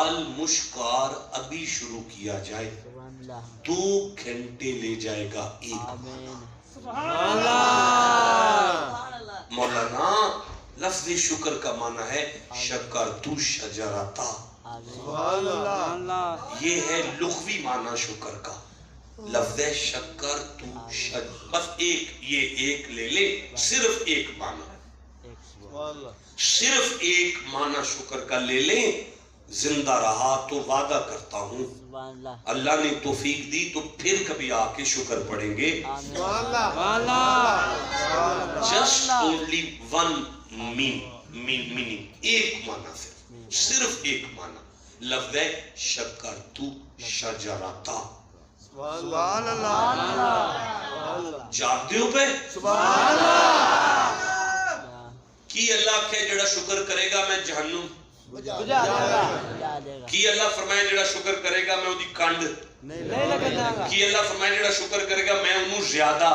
المشکار ابھی شروع کیا جائے 2 گھنٹے لے جائے گا ایک معنی. مولانا لفظ شکر کا معنی ہے شکرت شجرتا. یہ ہے لغوی معنی شکر کا. لفظ شکرت شجر بس یہ ایک لے لے, صرف ایک معنی, صرف ایک معنی شکر کا لے لیں. زندہ رہا تو وعدہ کرتا ہوں اللہ نے توفیق دی تو پھر کبھی آ کے شکر پڑھیں گے. جسٹ اونلی ون میننگ, ایک معنی سے, صرف ایک معنی. لفظ ہے شکرت شجرتا. سبحان اللہ. جاگتے ہو پہ سبحان اللہ. کی اللہ کہ جڑا شکر کرے گا میں جہنم, کی اللہ فرمائے جڑا شکر کرے گا میں اودی کنڈ, کی اللہ فرمائے جڑا شکر کرے گا میں انہوں زیادہ,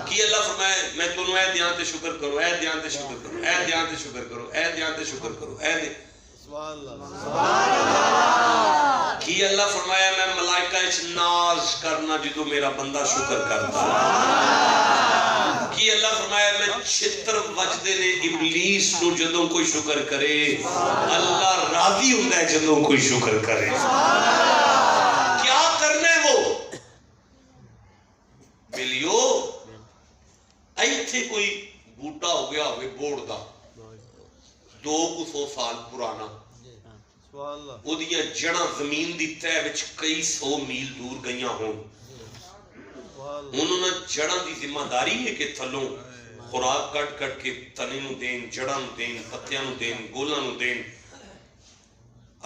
کی اللہ فرمائے میں تنوں اے دیاں تے شکر کرو, اے دیاں تے شکر کرو, اے دیاں تے شکر کرو, اے دیاں تے شکر کرو, اے دے. کی اللہ فرمایا میں ملائکہ اچ ناز کرنا جدو میرا بندہ شکر کرتا. کی اللہ فرمایا میں چھتر وجدے نے ابلیس نو جدوں کوئی شکر کرے اللہ راضی ہوتا ہے جدوں کوئی شکر کرے. کیا کرنے وہ بلیو ایتھے کوئی بوٹا ہو گیا ہوئے بوڑ دا 200 سال پرانا, وہ دیا جڑا زمین دی تہ وچ کئی 100 میل دور گئیاں ہوں. انہوں نے جڑاں دی ذمہ داری ہے کہ تھلوں خوراک کٹ کٹ کے تنے نو دین, جڑاں نو دین, پتیاں نو دین, گولاں نو دین,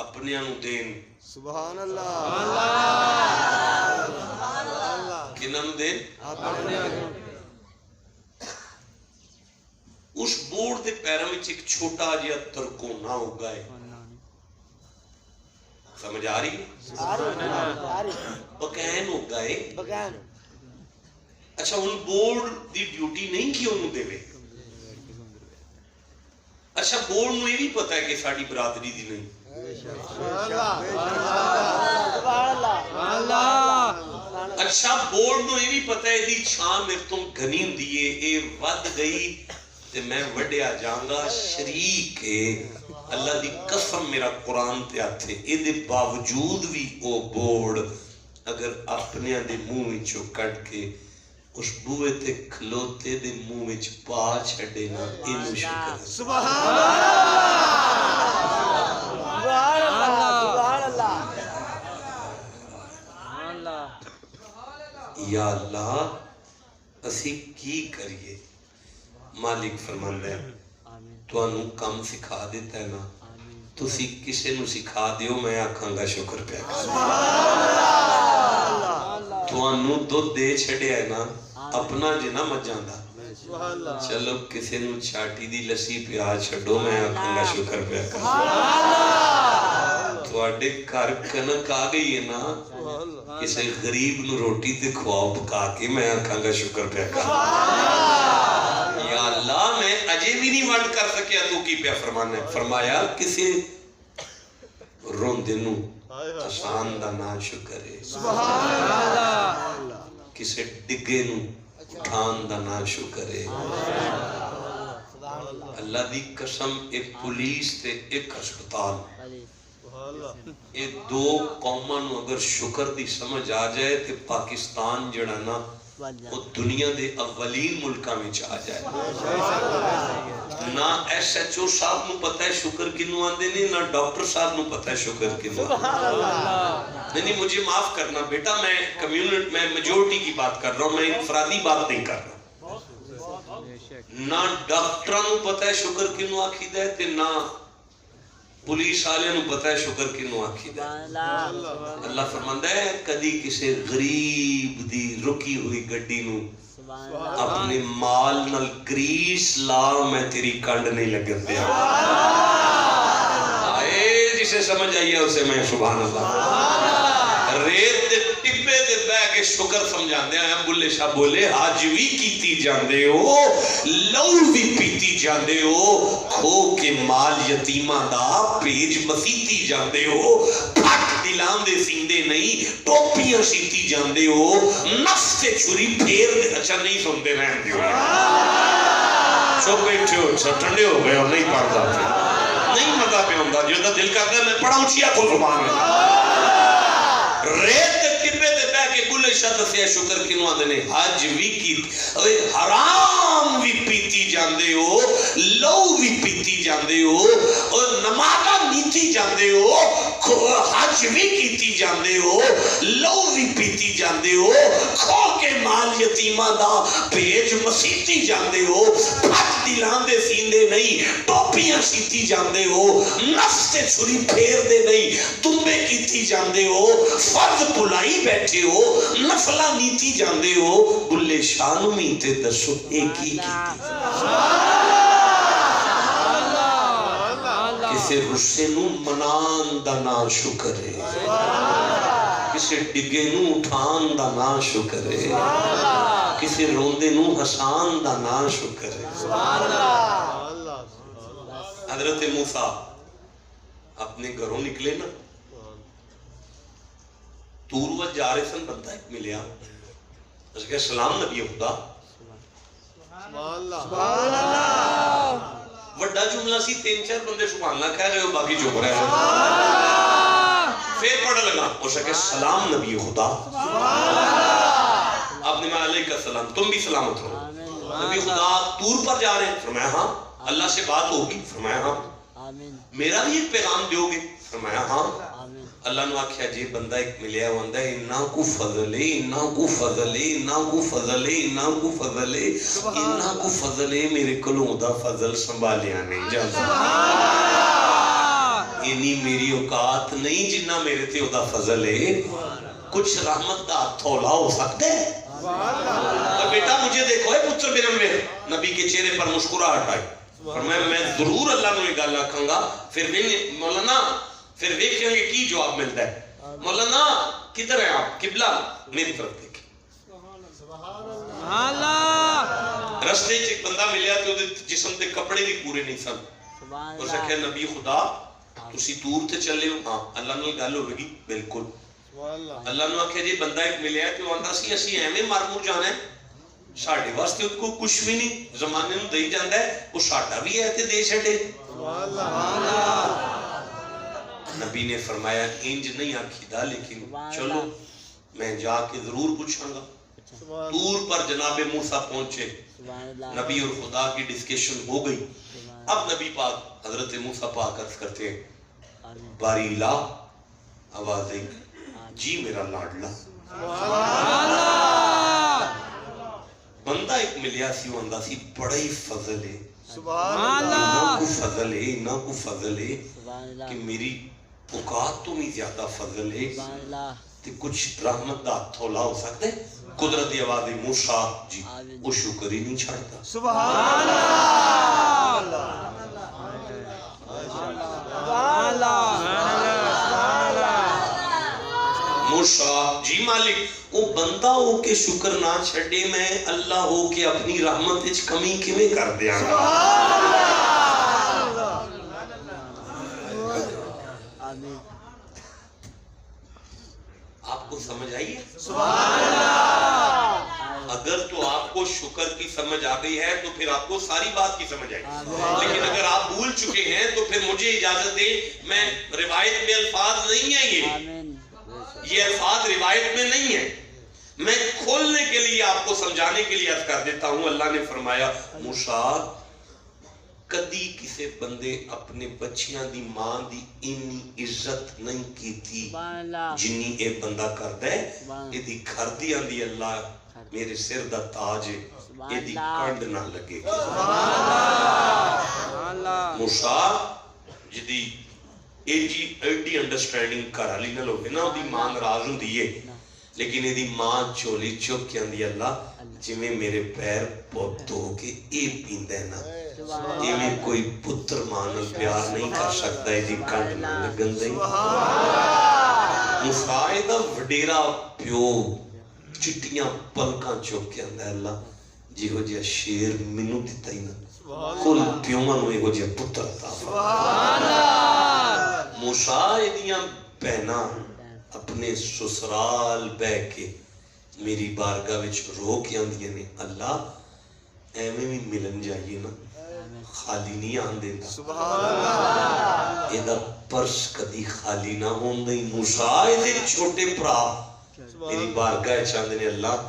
اپنیاں نو دین. سبحان اللہ. کنہاں نو دین؟ اس بوڑ دے پیروں وچ ایک چھوٹا جہا ترکونا ہو گئے. سمجھ آ رہی ہے؟ بکین ہو گئے. اچھا ان بورڈ دی ڈیوٹی نہیں کی انہوں دے وے. اچھا بورڈ نو یہ بھی پتا ہے کہ ساڑی برادری دی نہیں. اچھا بورڈ نو یہ بھی پتا ہے دی چھاں میرے تم گھنین دیئے اے ود گئی تے میں وڈیا جانگا شریک ہے. اللہ دی قسم میرا قرآن تے آتے اے دے باوجود بھی او بورڈ اگر اپنے دے منہ وچوں کٹ کے اس بوئے تے کھلوتے دے منہ وچ پا چھڑے نا اینو شکر ہے. سبحان اللہ. یا اللہ اسی کی کریے. مالک فرماندا ہے تو انہوں کم سکھا دیتا ہے نا, تو سی کسے نو سکھا دیو میں آکھاں گا شکر پہ تو انہوں دو دے چھڑے ہے نا اپنا جنا مجاندہ. چلو کسے نو چھاٹی دی لسی پہ آ چھڑو میں آکھاں گا شکر پہ تو اڈے کار کنک آ گئی ہے نا کسے غریب نو روٹی تے کھواؤ پکا کے میں آکھاں گا شکر پہ یا اللہ میں اجے بھی نہیں ونڈ کر سکیا تو کی پہ فرمانا ہے. فرمایا کسی روندنو آسان دا نا شکر ہے. کسی ڈگے نو اٹھان دا نا شکر ہے. اللہ دی قسم ایک پولیس تے ایک ہسپتال یہ 2 قوماں نو اگر شکر دی سمجھ آ جائے تے پاکستان جڑا نا وہ دنیا دے اولین ملکہ میں چاہ جائے. نہ ایس ایچ او صاحب نو پتہ ہے شکر کنو آندے نہیں, نہ ڈاکٹر صاحب نو پتہ ہے شکر کنو آندے نہیں. مجھے معاف کرنا بیٹا, میں کمیونٹی میں میجورٹی کی بات کر رہا ہوں, میں انفرادی بات نہیں کر رہا. نہ ڈاکٹروں نو پتہ ہے شکر کنو آکھی دے تے نہ پولیس والے نو پتہ ہے شکر کنو آکھی دے. اللہ فرماندا ہے کدی کسی غریب دی رکی ہوئی گڈی نو اپنے مال نال گریس لا میں تیری کنڈ نہیں لگن دیا. آئے جسے سمجھ آئیے اسے میں سبحان اللہ. ریت دے ٹبے دے بہ کے شکر سمجھاندے ہیں. بلے شاہ بولے حج بھی کیتی جاندے ہو, لہو بھی پیتی جاندے ہو, کھو کے مال یتیماں دا پیج مسیتی جاندے ہو, پھٹ دلان دے سیندے نہیں ٹوپیاں سیتی جاندے ہو, نفس سے چھری پھیر دے. اچھا نہیں سنتے رہن دیو, سو بیٹھے ہو ٹھنڈے ہو گئے ہو, نہیں پڑھتا پھر نہیں مزہ پہ ہوندہ. جو دا دل کرتا ہے میں پڑھا اونچیا کو زبان میں. ریت ٹبے تے بہ کے بلے شاہ دسیا شکر کنو آندے نے حج بھی کی, حرام بھی پیتی جاندے ہو, لو بھی پیتی جاندے ہو, اور نمازہ نیتی جاندے ہو, حج بھی کیتی جاندے ہو, لو بھی پیتی جاندے ہو, کھو کے مال یتیمہ دا پیج مسیتی جاندے ہو, پھٹ دلان دے سیندے نہیں ٹوپیاں سیتی جاندے ہو, نفس سے چھری پھیر دے نہیں تمبے کیتی جاندے ہو, فرض بلائی بیٹھے ہو, نفلہ نیتی جاندے ہو. بلے شاہ نو میتے دسو ایک ہی کیتی کسے غصے نو منان دا نا شکر ہے, کسے ڈگے نو اٹھان دا نا شکر ہے, کسے روندے نو حسان دا نا شکر ہے. حضرت موسیٰ اپنے گھروں نکلے نا, تور و جا رہے سن, بندہ ایک ملیا, اس کے سلام نبی خدا. وڈا جملہ سی, 3-4 بندے سبحان اللہ کہہ رہے ہو, باقی چپ رہے ہیں. پھر پڑھ لگا, اس کے سلام نبی خدا. آپ نے میں علیہ السلام, تم بھی سلامت رہو. نبی خدا تور پر جا رہے ہیں, فرمایا ہاں. اللہ سے بات ہوگی, فرمایا ہاں. میرا بھی ایک پیغام دیو گے, فرمایا ہاں. اللہ نے آکھیا جی بندہ ایک ملیا ہوندہ ہے, انہاں کو فضل ہے, انہاں کو فضل ہے, انہاں کو فضل ہے, انہاں کو فضل ہے, انہاں کو فضل ہے, میرے کلوں دا فضل سنبھالیا نہیں جاتا. انہی میری اوقات نہیں جنہ میرے تے دا فضل ہے. کچھ رحمت دا تھولا ہو سکتے ہے. تو بیٹا مجھے دیکھو ہے پتر برم میں, نبی کے چہرے پر مسکراہٹ آئی. فرمایا میں ضرور اللہ نے گل رکھوں گا. پھر بھی مولانا پھر دیکھیں گے کی جواب ملتا ہے. مولانا کدھر ہیں آپ؟ قبلہ میری طرف دیکھیں. رستے ایک بندہ ملیا تو جسم دے کپڑے بھی پورے نہیں سن. اس نے کہا نبی خدا تسی دور تے چلے ہو؟ ہاں. اللہ نے گل ہو گئی بالکل. اللہ نے آکھیا جی بندہ ایک ملیا تو آندا سی اسی ایویں مرمور جانا ہے, ساڈے واسطے اس کو کچھ بھی نہیں, زمانے نوں دئی جاندا ہے, وہ ساڈا بھی ہے تے دے چھڈے. نبی نے فرمایا انج نہیں آکھیدا, لیکن چلو میں جا کے ضرور پوچھاں گا. دور پر جناب موسیٰ پہنچے, نبی اور خدا کی ڈسکشن ہو گئی. اب نبی پاک حضرت موسیٰ پاک عرض کرتے ہیں باری لا آواز ایک, جی میرا لاڈلا. بندہ ایک ملیا سی, وہ اندہ سی بڑا ہی فضل ہے, انہاں کو فضل ہے, انہاں کو فضل ہے کہ میری اوقات تو میں زیادہ فضل ہے, تے کچھ رحمت دا تھولا ہو سکتا ہے. قدرتی آواز موسیٰ جی وہ شکر ہی نہیں چھڑتا. سبحان موسیٰ جی مالک, وہ بندہ ہو کے شکر نہ چھڑے, میں اللہ ہو کے اپنی رحمت اچ کمی کمیں کر دیا گا. آپ کو سمجھ آئی ہے؟ اگر تو آپ کو شکر کی سمجھ آ گئی ہے تو پھر آپ کو ساری بات کی سمجھ آئی. لیکن اگر آپ بھول چکے ہیں تو پھر مجھے اجازت دیں, میں روایت میں الفاظ نہیں ہیں, یہ الفاظ روایت میں نہیں ہیں, میں کھولنے کے لیے آپ کو سمجھانے کے لیے عرض کر دیتا ہوں. اللہ نے فرمایا موسیٰ کدی کسے بندے اپنے بچیاں دی ماں دی انی عزت نہیں کیتی جنی اے بندہ کردے. اے دی گھر دی آندی اللہ میرے سر دا تاج ہے, اے دی کنڈ نہ لگے. موسیٰ جدی ایڈی انڈرسٹینڈنگ کر علی نہ لوگے نا, دی ماں ناراض ہوں دیئے, لیکن یہ دی ماں چولی چوک کے اندی اللہ جی میں میرے پیر پوت ہو کے اے پیندے نا, یہ میں کوئی پتر مانل پیار نہیں کر سکتا, یہ دی کنڈ نہ لگن دیں. موسیٰ دا وڈیرا پیو چٹیاں پلکاں چوک کے اندر اللہ جی ہو جیا شیر منو دیتا ہی نا کل پیومن ہوئے ہو جیا پتر تا موسیٰ دیاں پہنا اپنے سسرال بے کے میری بارگاہ وچ رو کے اندیاں نے اللہ ایویں بھی ملن جائیے نا خالی نہیں آن دینا سبحان اللہ ایدہ پرس کدی خالی نہ ہوں دیں موسیٰ ایدے چھوٹے پرا میری بارگاہ چاندے نے اللہ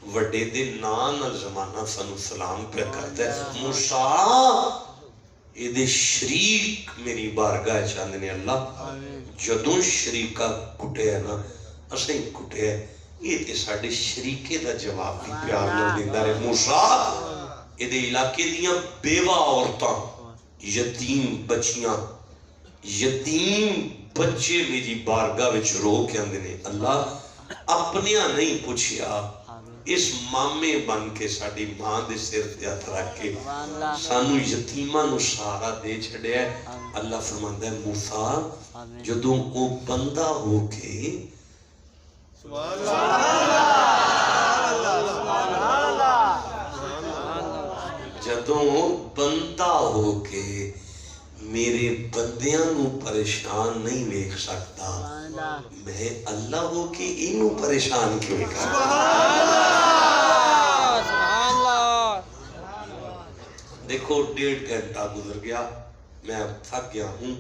وڈے دے نان الزمانہ سنو سلام پہ کرتا ہے موسیٰ ایدے شریک میری بارگاہ چاندے نے اللہ جدوں شریکہ کٹے ہے نا اسیں کٹے ہے یہ تے ساڑھے شریکے دا جواب بھی پیار نہ دیندہ رہے موسیٰ ایدے علاقے دیاں بیوہ عورتاں یتیم بچیاں یتیم بچے میری بارگاہ وچ رو کے اندے نے اللہ اپنیاں نہیں پوچھیا اس مامے بن کے ساڑھی ماں دے سر دے ہاتھ رکھ کے سانو یتیمہ نو سارا دے چھڑے ہے اللہ فرماندہ ہے موسیٰ جدوں او بندہ ہو کے جدوں بندہ ہو کے میرے بندیاں نو پریشان نہیں دیکھ سکتا میں اللہ ہو کے انہوں پریشان کیوں کرتا دیکھو 1.5 گھنٹہ گزر گیا میں اب تھک گیا ہوں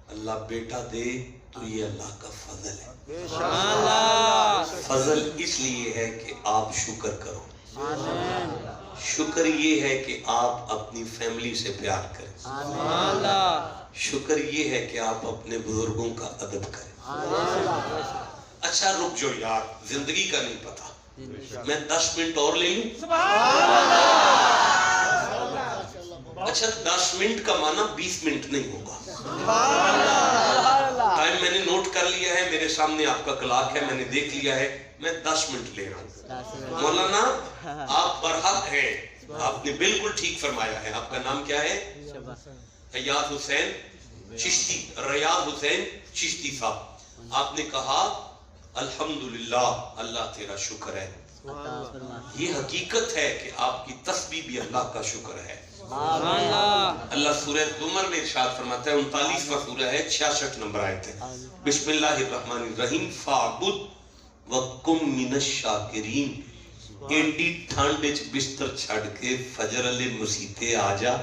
اللہ بیٹا دے تو یہ اللہ کا فضل ہے فضل اس لیے ہے کہ آپ شکر کرو شکر یہ ہے کہ آپ اپنی فیملی سے پیار کریں شکر یہ ہے کہ آپ اپنے بزرگوں کا ادب کریں اچھا رک جو یار زندگی کا نہیں پتا میں 10 منٹ اور لے لوں اچھا 10 منٹ کا معنی 20 منٹ نہیں ہوگا ٹائم میں نے نوٹ کر لیا ہے میرے سامنے آپ کا کلاک ہے میں نے دیکھ لیا ہے میں 10 منٹ لے رہا ہوں مولانا آپ برحق ہیں آپ نے بالکل ٹھیک فرمایا ہے آپ کا نام کیا ہے ریاض حسین چشتی ریاض حسین چشتی صاحب آپ نے کہا الحمدللہ اللہ تیرا شکر ہے یہ حقیقت ہے کہ آپ کی تسبیح بھی اللہ کا شکر ہے اللہ سورہ زمر میں ارشاد فرماتا ہے 39واں سورہ ہے 66 نمبر آیت ہے بسم اللہ الرحمن الرحیم فَعْبُدْ وَقُمْ مِنَ الشَّاكِرِينَ ایڈی ٹھانڈے بستر چھڑ کے فجر علی مسیطے آجا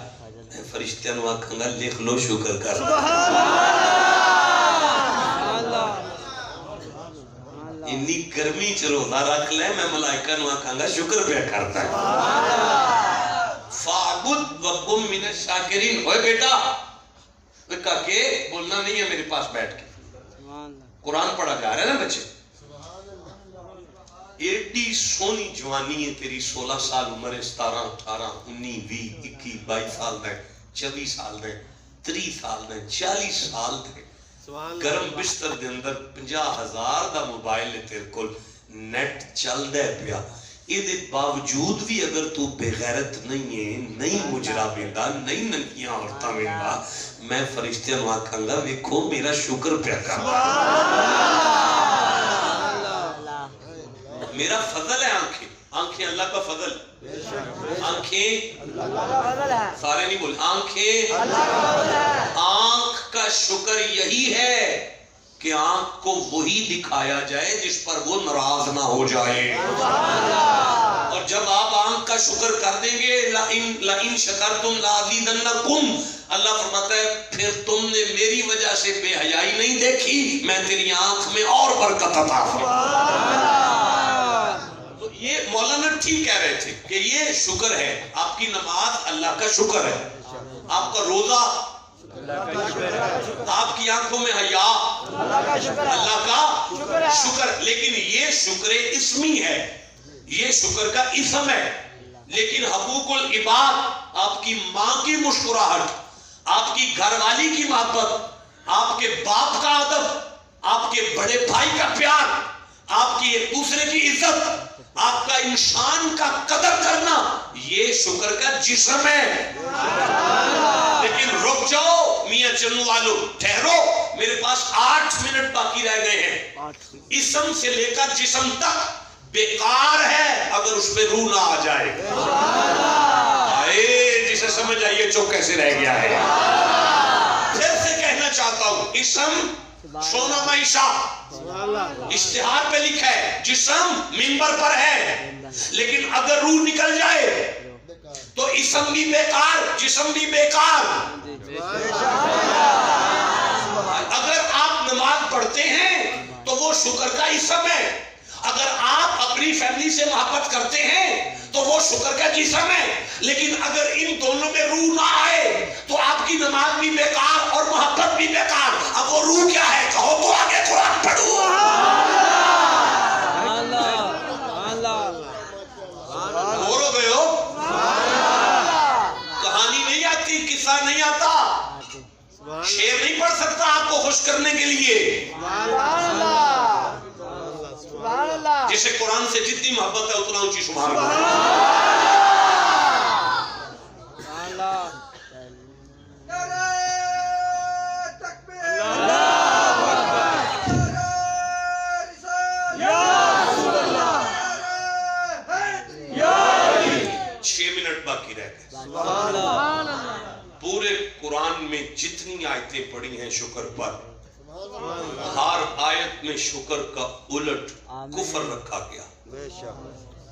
فرشتیاں نو آکھاں گا لکھ لو شکر کر انی گرمی چ روزہ رکھ لے میں ملائکہ نو آکھاں گا شکر پہ کرتا ہے فَعْبُدْ وَقُمْ مِنَ الشَّاكِرِينَ ہوئے بیٹا وہ کہا کہ بولنا نہیں ہے میرے پاس بیٹھ کے قرآن پڑھا جا رہا ہے نا بچے ایڈی سونی جوانی ہے تیری 16 سال عمر ہے 17 18 19 20 21 22 سال دے 24 سال دے 30 سال دے 40 سال دے گرم بستر دے اندر 50,000 دا موبائل ہے تیرے کول نیٹ چل دے پیا یہ دے باوجود بھی اگر تو بے غیرت نہیں ہے نہیں مجرا ویندا نہیں ننکیاں عورتاں ویندا میں فرشتیاں نو آکھاں گا ویکھو میرا شکر پیا کر میرا فضل ہے آنکھیں آنکھیں اللہ کا فضل آنکھیں سارے نہیں بولے آنکھیں آنکھ کا شکر یہی ہے کہ آنکھ کو وہی دکھایا جائے جس پر وہ ناراض نہ ہو جائے اور جب آپ آنکھ کا شکر کر دیں گے لَإِن شَكَرْتُمْ لَأَزِيدَنَّكُمْ اللہ فرماتا ہے پھر تم نے میری وجہ سے بے حیائی نہیں دیکھی میں تیری آنکھ میں اور برکت عطا فرماؤں تو یہ مولانا ٹھیک کہہ رہے تھے کہ یہ شکر ہے آپ کی نماز اللہ کا شکر ہے آپ کا روزہ آپ کی آنکھوں میں حیا اللہ کا شکر لیکن یہ شکر اسمی ہے یہ شکر کا اسم ہے لیکن حقوق العباد آپ کی ماں کی مسکراہٹ آپ کی گھر والی کی محبت آپ کے باپ کا ادب آپ کے بڑے بھائی کا پیار آپ کی ایک دوسرے کی عزت آپ کا انسان کا قدر کرنا یہ شکر کا جسم ہے لیکن رک جاؤ میاں چنو والو ٹھہرو میرے پاس 8 منٹ باقی رہ گئے ہیں اسم سے لے کر جسم تک بیکار ہے اگر اس پہ روح نہ آ جائے. جسے سمجھ آئیے چوک کیسے رہ گیا ہے. پھر سے کہنا چاہتا ہوں اسم سونا معیشہ اشتہار پہ لکھا ہے, جسم منبر پر ہے, لیکن اگر روح نکل جائے تو اسم بھی بیکار جسم بھی بیکار. اگر آپ نماز پڑھتے ہیں تو وہ شکر کا اسم ہے, اگر آپ اپنی فیملی سے محبت کرتے ہیں تو وہ شکر کا جسم ہے, لیکن اگر ان دونوں میں روح نہ آئے تو آپ کی نماز بھی بیکار اور محبت بھی بیکار. اب وہ روح کیا ہے کہو تو آگے قرآن پڑھو. بور ہو گئے ہو؟ کہانی نہیں آتی, قصہ نہیں آتا, شعر نہیں پڑھ سکتا آپ کو خوش کرنے کے لیے. جسے قرآن سے جتنی محبت ہے اتنا اونچی سبحان اللہ. باقی رہ گئے. پورے قرآن میں جتنی آیتیں پڑھی ہیں شکر پر, ہر آیت میں شکر کا الٹ کفر رکھا گیا.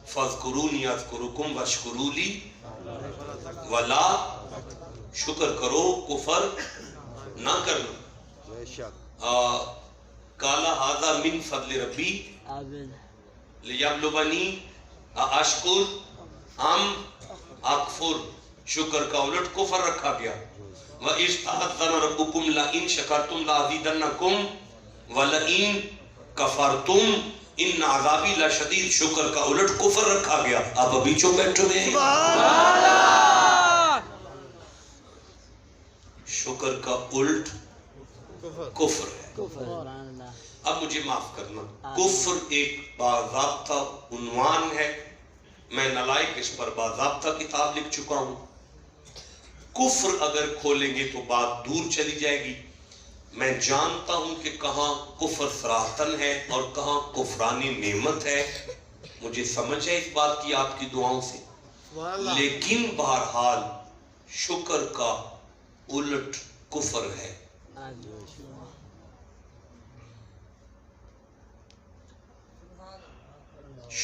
فَاذْكُرُونِي أَذْكُرُكُمْ وَاشْكُرُوا لِي وَلَا, شکر کرو کفر نہ کرنا. قَالَ هَذَا مِنْ فَضْلِ رَبِّي لِيَبْلُوَنِي أَشْكُرُ أَمْ اکفر, شکر کا الٹ کفر رکھا گیا. وَإِذْ تَأَذَّنَ رَبُّكُمْ لَئِن شَكَرْتُمْ لَأَزِيدَنَّكُمْ وَلَئِن كَفَرْتُمْ إِنَّ عَذَابِي لَشَدِيدٌ, شکر کا الٹ کفر رکھا گیا. آپ ابھی چوپ بیٹھے ہوئے ہیں. شکر کا الٹ کفر ہے. اب مجھے معاف کرنا, کفر ایک باضابطہ عنوان ہے. میں نلائق اس پر باضابطہ کتاب لکھ چکا ہوں. کفر اگر کھولیں گے تو بات دور چلی جائے گی. میں جانتا ہوں کہ کہاں کفر صراحتن ہے اور کہاں کفرانی نعمت ہے. مجھے سمجھ ہے اس بات کی آپ کی دعاؤں سے, لیکن بہرحال شکر کا الٹ کفر ہے.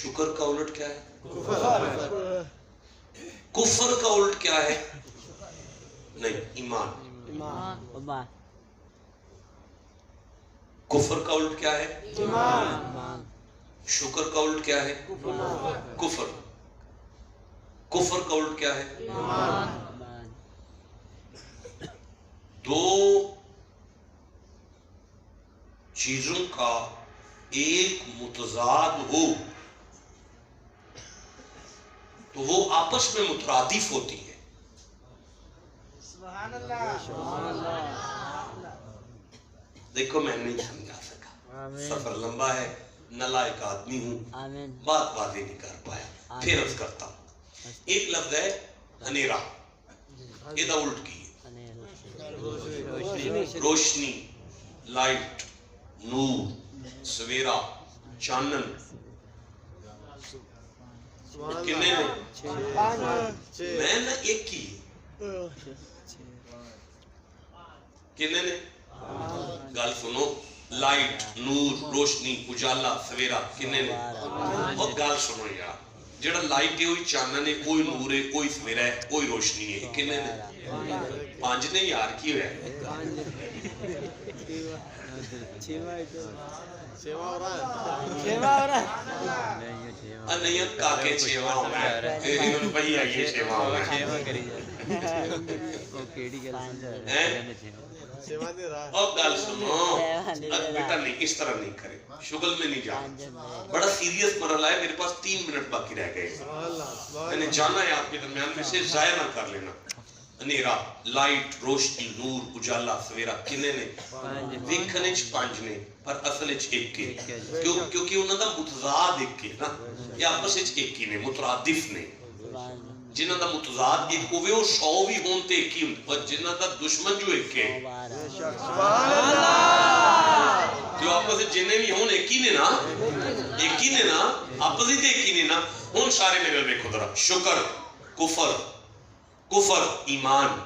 شکر کا الٹ کیا ہے؟ کفر کا الٹ کیا ہے؟ نہیں, ایمان. کفر کا الٹ کیا ہے؟ ایمان. شکر کا الٹ کیا ہے؟ کفر. کفر کا الٹ کیا ہے؟ ایمان. دو چیزوں کا ایک متضاد ہو تو وہ آپس میں مترادف ہوتی ہے. سبحان اللہ. دیکھو میں نہیں سمجھا سکا, سفر لمبا ہے, نالائق آدمی ہوں, بات واضح نہیں کر پایا. پھر عرض کرتا ہوں. ایک لفظ ہے انیرا, یہ الٹ کی روشنی, لائٹ, نور, سویرا, چانن. کتنے نے؟ میں نے ایک کی. کتنے نے؟ گل سنو, لائٹ, نور, روشنی, اجالا, سویرا, کتنے نے؟ اور گل سنو یار, جڑا لائٹ ہے وہی چانن ہے, کوئی نور ہے, کوئی سویرا ہے, کوئی روشنی ہے. کتنے نے؟ 5 نے یار. کی ہوئے نہیں کاکے چھیواں ہو رہا ہے بھئی آئیے چھیواں ہو رہا ہے. اور گل سنو بیٹا, نہیں اس طرح نہیں کرے, شغل میں نہیں جانا. بڑا سیریس مرحلہ ہے. میرے پاس 3 منٹ باقی رہ گئے. میں نے جانا ہے آپ کے درمیان میں سے, ضائع نہ کر لینا. اندھیرا, لائٹ, روشنی, نور, اجالا, سویرا کنے نے؟ ویکھنے چ 5 نے پر اصل چ 1 ہے. کیونکہ انہاں دا متضاد 1 ہے نا, یہ آپس وچ 1 ہی نے, مترادف نے. جنہاں دا متضاد 1 ہوئے وہ 100 بھی ہون تے 1 ہی ہون, پر جنہاں دا دشمن جو 1 ہے جو بس جنہیں بھی ہون ایک ہی نے نا اپوزٹ ایک ہی نے نا ہون سارے نگل میں خدرہ شکر کفر ایمان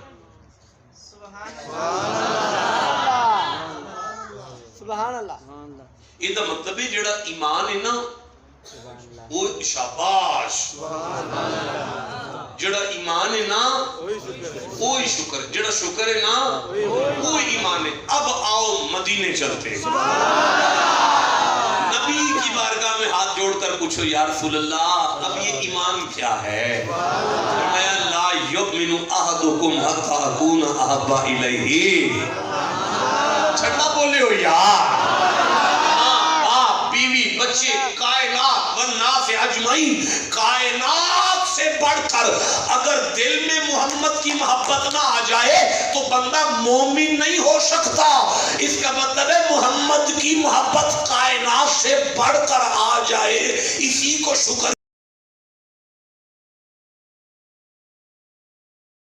سبحان اللہ یہ دا مطلب ہے جڑا ایمان ہے نا وہ شاباش جڑا ایمان ہے نا وہی شکر جڑا شکر ہے نا وہی ایمان ہے اب آؤ مدینے چلتے نبی کی بارگاہ میں ہاتھ جوڑ کر پوچھو یا رسول اللہ اب یہ ایمان کیا ہے فرمایا لا یؤمن احدکم حتی اکون احب الیہ چھٹا بولے ہو یار باپ بیوی بچے کائنات والناس اجمعین کائنات سے بڑھ کر اگر دل میں محمد کی محبت نہ آ جائے تو بندہ مومن نہیں ہو سکتا اس کا مطلب ہے محمد کی محبت کائنات سے بڑھ کر آ جائے اسی کو شکر